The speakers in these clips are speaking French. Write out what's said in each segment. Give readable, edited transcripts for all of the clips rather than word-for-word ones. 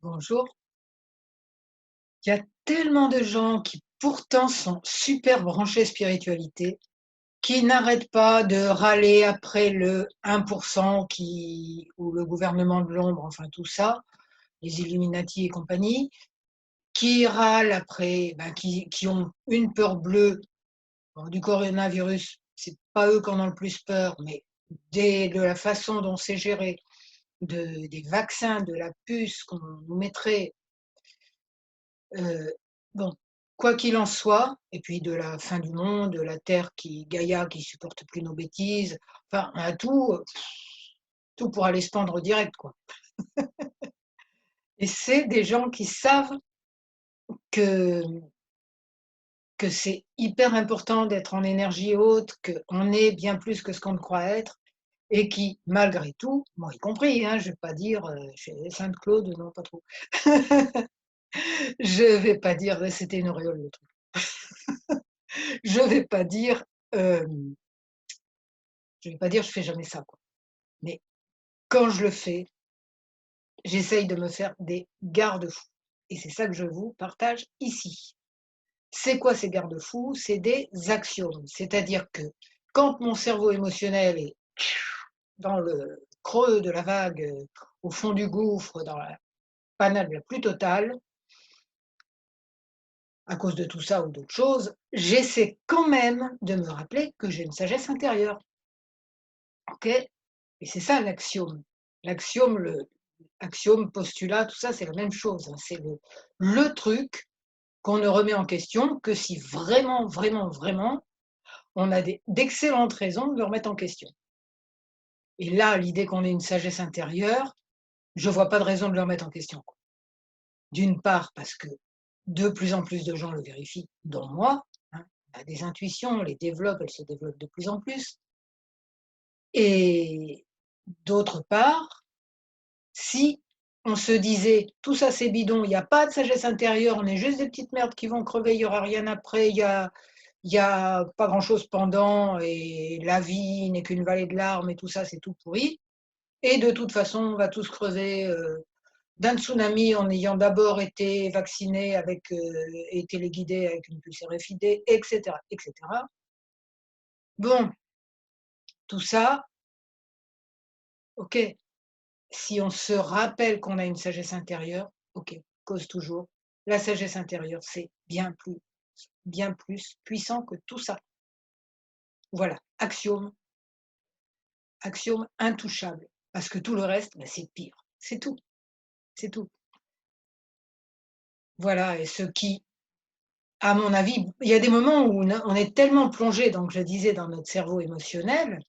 Bonjour. Il y a tellement de gens qui pourtant sont super branchés spiritualité, qui n'arrêtent pas de râler après le 1% qui ou le gouvernement de l'ombre, enfin tout ça, les Illuminati et compagnie, qui râlent après, qui ont une peur bleue. Bon, du coronavirus, c'est pas eux qui en ont le plus peur, mais de la façon dont c'est géré, des vaccins, de la puce qu'on nous mettrait. Heu, bon, quoi qu'il en soit, et puis de la fin du monde, de la terre qui Gaïa qui supporte plus nos bêtises, enfin, on a tout, tout pour aller se pendre direct, quoi. Et c'est des gens qui savent que c'est hyper important d'être en énergie haute, qu'on est bien plus que ce qu'on croit être et qui, malgré tout, moi y compris, hein, je vais pas dire, chez Sainte-Claude, non pas trop. Je vais pas dire c'était une auréole le truc. Je vais pas dire, hem je vais pas dire: «Je fais jamais ça», quoi. Mais quand je le fais, j'essaye de me faire des garde-fous et c'est ça que je vous partage ici. C'est quoi ces garde-fous? C'est des axiomes, c'est-à-dire que quand mon cerveau émotionnel est dans le creux de la vague, au fond du gouffre, dans la panade la plus totale, à cause de tout ça ou d'autres choses, j'essaie quand même de me rappeler que j'ai une sagesse intérieure, OK? Et c'est ça l'axiome. L'axiome, le axiome, postulat, tout ça, c'est la même chose, hein. C'est le truc qu'on ne remet en question que si vraiment, vraiment, vraiment, on a d'excellentes raisons de le remettre en question. Et là, l'idée qu'on ait une sagesse intérieure, je vois pas de raison de le remettre en question, quoi. D'une part, parce que de plus en plus de gens le vérifient, dont moi, hein. On a des intuitions, on les développe, elles se développent de plus en plus. Et d'autre part, si on se disait: «Tout ça c'est bidon, il y a pas de sagesse intérieure, on est juste des petites merdes qui vont crever, il y aura rien après, il y a pas grand-chose pendant et la vie n'est qu'une vallée de larmes et tout ça, c'est tout pourri et de toute façon, on va tous crever, d'un tsunami en ayant d'abord été vaccinés avec, et téléguidés avec une puce RFID et cetera et cetera». Bon, tout ça, OK, si on se rappelle qu'on a une sagesse intérieure, OK, cause toujours. La sagesse intérieure, c'est bien plus puissant que tout ça. Voilà, axiome intouchable, parce que tout le reste, bah, c'est pire. C'est tout, c'est tout. Voilà et ce qui, à mon avis, il y a des moments où on est tellement plongé, donc je disais dans notre cerveau émotionnel,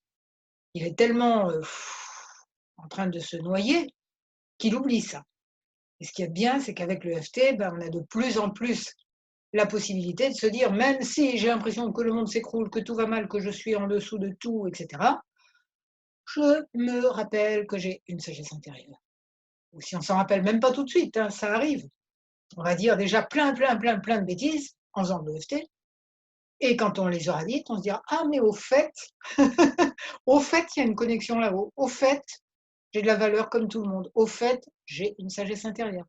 il est tellement, en train de se noyer qu'il oublie ça. Et ce qui est bien, c'est qu'avec le l'EFT, ben, on a de plus en plus la possibilité de se dire: «Même si j'ai l'impression que le monde s'écroule, que tout va mal, que je suis en dessous de tout et cetera, je me rappelle que j'ai une sagesse intérieure». Ou si on s'en rappelle même pas tout de suite, hein, ça arrive. On va dire déjà plein, plein, plein, plein de bêtises en faisant de l'EFT et quand on les aura dites, on se dira: «Ah mais au fait, au fait, il y a une connexion là-haut. Au fait, j'ai de la valeur comme tout le monde. Au fait, j'ai une sagesse intérieure».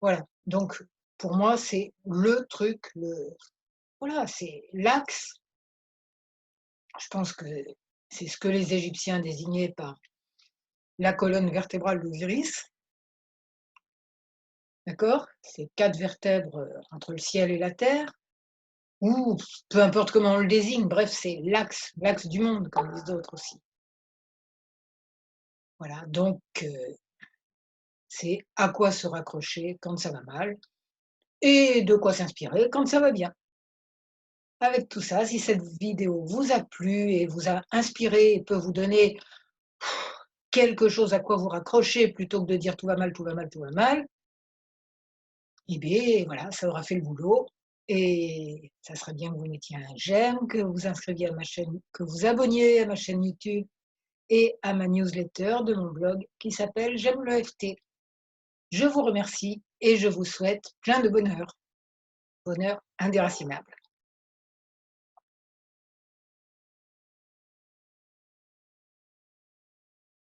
Voilà, donc pour moi, c'est le truc, voilà, c'est l'axe. Je pense que c'est ce que les Égyptiens désignaient par la colonne vertébrale d'Osiris, d'accord? Ces 4 vertèbres, entre le ciel et la terre. Ou peu importe comment on le désigne, bref, c'est l'axe du monde, comme disent d'autres aussi. Voilà, donc c'est à quoi se raccrocher quand ça va mal et de quoi s'inspirer quand ça va bien. Avec tout ça, si cette vidéo vous a plu et vous a inspiré et peut vous donner quelque chose à quoi vous raccrocher plutôt que de dire: «Tout va mal, tout va mal, tout va mal», et bien voilà, ça aura fait le boulot et ça serait bien que vous mettiez un j'aime, que vous inscriviez à ma chaîne, que vous abonniez à ma chaîne YouTube et à ma newsletter de mon blog qui s'appelle J'aime le FT. Je vous remercie et je vous souhaite plein de bonheur, bonheur indéracinable.